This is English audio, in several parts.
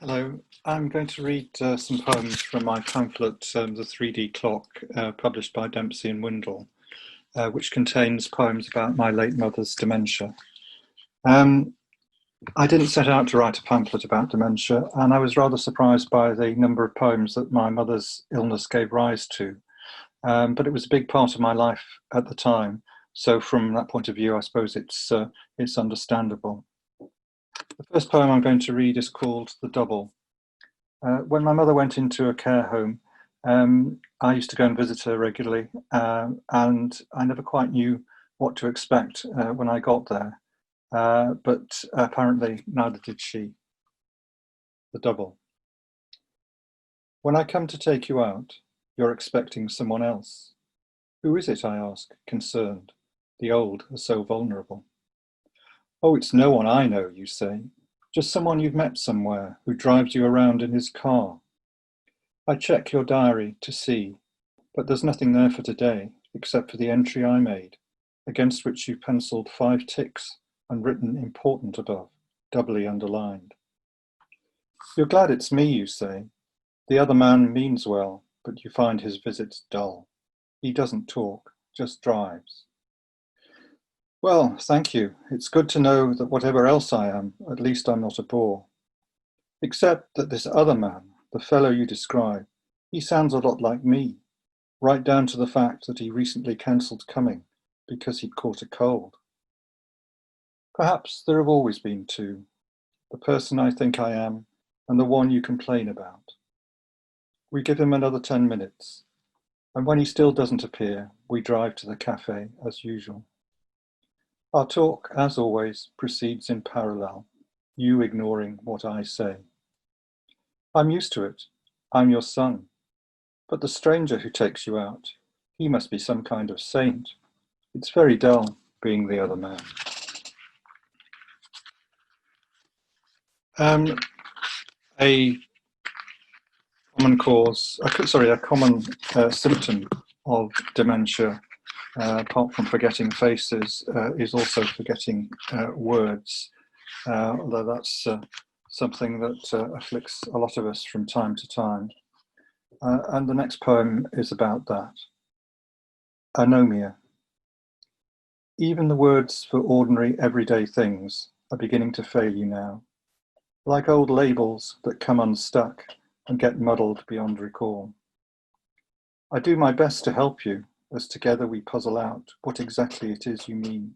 Hello, I'm going to read some poems from my pamphlet, The 3D Clock, published by Dempsey and Windle, which contains poems about my late mother's dementia. I didn't set out to write a pamphlet about dementia, and I was rather surprised by the number of poems that my mother's illness gave rise to. But it was a big part of my life at the time, so from that point of view, I suppose it's understandable. The first poem I'm going to read is called The Double. When my mother went into a care home, I used to go and visit her regularly, and I never quite knew what to expect when I got there, but apparently neither did she. The Double. When I come to take you out, you're expecting someone else. Who is it, I ask, concerned? The old are so vulnerable. Oh, it's no one I know, you say. Just someone you've met somewhere who drives you around in his car. I check your diary to see, but there's nothing there for today except for the entry I made, against which you've penciled 5 ticks and written important above, doubly underlined. You're glad it's me, you say. The other man means well, but you find his visits dull. He doesn't talk, just drives. Well, thank you. It's good to know that whatever else I am, at least I'm not a bore. Except that this other man, the fellow you describe, he sounds a lot like me, right down to the fact that he recently cancelled coming because he'd caught a cold. Perhaps there have always been two, the person I think I am and the one you complain about. We give him another 10 minutes, and when he still doesn't appear, we drive to the cafe as usual. Our talk, as always, proceeds in parallel, you ignoring what I say. I'm used to it. I'm your son. But the stranger who takes you out, he must be some kind of saint. It's very dull being the other man. A common symptom of dementia, apart from forgetting faces, is also forgetting words, although that's something that afflicts a lot of us from time to time. And the next poem is about that. Anomia. Even the words for ordinary everyday things are beginning to fail you now, like old labels that come unstuck and get muddled beyond recall. I do my best to help you as together we puzzle out what exactly it is you mean.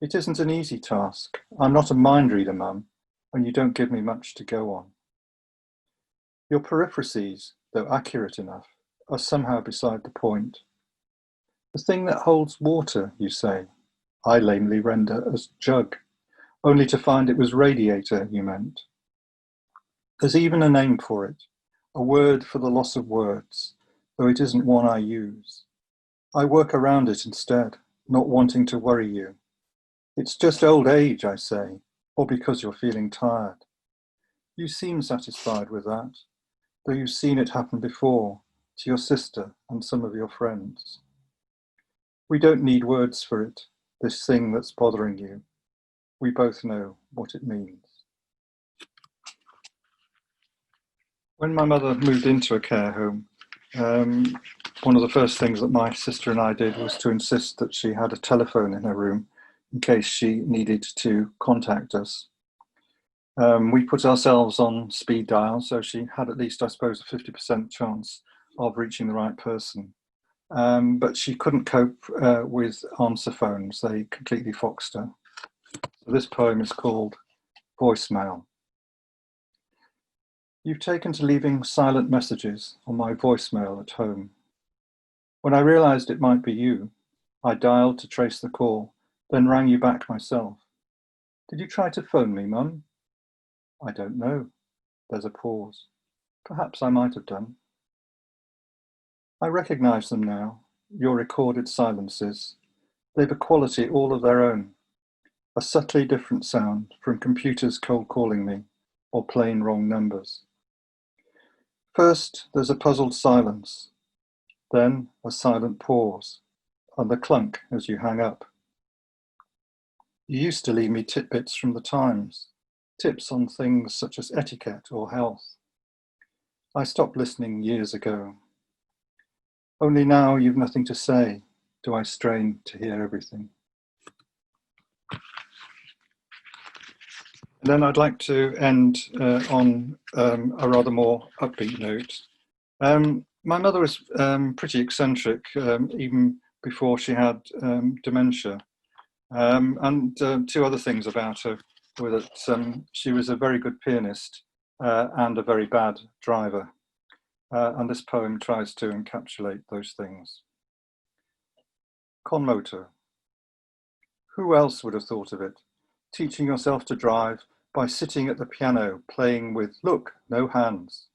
It isn't an easy task. I'm not a mind reader, Mum, and you don't give me much to go on. Your periphrases, though accurate enough, are somehow beside the point. The thing that holds water, you say, I lamely render as jug, only to find it was radiator you meant. There's even a name for it, a word for the loss of words, though it isn't one I use. I work around it instead, not wanting to worry you. It's just old age, I say, or because you're feeling tired. You seem satisfied with that, though you've seen it happen before, to your sister and some of your friends. We don't need words for it, this thing that's bothering you. We both know what it means. When my mother moved into a care home, one of the first things that my sister and I did was to insist that she had a telephone in her room in case she needed to contact us. We put ourselves on speed dial, so she had at least, I suppose, a 50% chance of reaching the right person. But she couldn't cope with answer phones. They completely foxed her. So this poem is called Voicemail. You've taken to leaving silent messages on my voicemail at home. When I realised it might be you, I dialed to trace the call, then rang you back myself. Did you try to phone me, Mum? I don't know. There's a pause. Perhaps I might have done. I recognise them now, your recorded silences. They've a quality all of their own, a subtly different sound from computers cold calling me or plain wrong numbers. First, there's a puzzled silence, then a silent pause, and the clunk as you hang up. You used to leave me tidbits from the Times, tips on things such as etiquette or health. I stopped listening years ago. Only now you've nothing to say, do I strain to hear everything. And then I'd like to end on a rather more upbeat note. My mother was pretty eccentric even before she had dementia. And two other things about her were that she was a very good pianist and a very bad driver. And this poem tries to encapsulate those things. Con moto. Who else would have thought of it? Teaching yourself to drive by sitting at the piano playing with, look, no hands.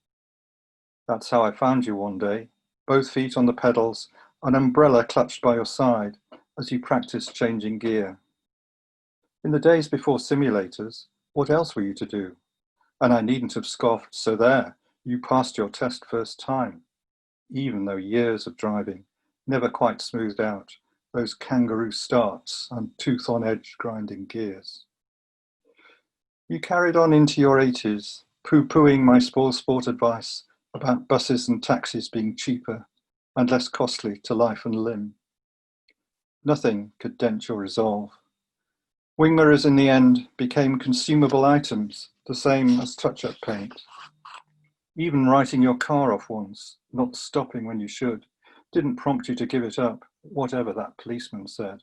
That's how I found you one day, both feet on the pedals, an umbrella clutched by your side as you practiced changing gear. In the days before simulators, what else were you to do? And I needn't have scoffed, so there, you passed your test first time, even though years of driving never quite smoothed out those kangaroo starts and tooth-on-edge grinding gears. You carried on into your 80s, poo-pooing my spoil sport advice about buses and taxis being cheaper and less costly to life and limb. Nothing could dent your resolve. Wing mirrors in the end became consumable items, the same as touch-up paint. Even writing your car off once, not stopping when you should, didn't prompt you to give it up, whatever that policeman said.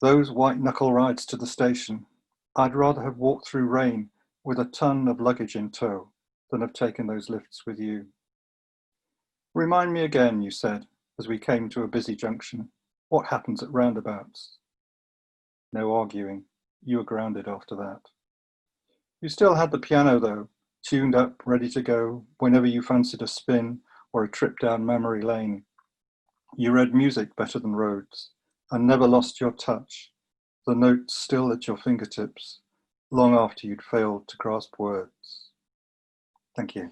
Those white knuckle rides to the station, I'd rather have walked through rain with a ton of luggage in tow than have taken those lifts with you. Remind me again, you said, as we came to a busy junction, what happens at roundabouts. No arguing, you were grounded after that. You still had the piano though, tuned up, ready to go whenever you fancied a spin or a trip down memory lane. You read music better than roads and never lost your touch, the notes still at your fingertips, long after you'd failed to grasp words. Thank you.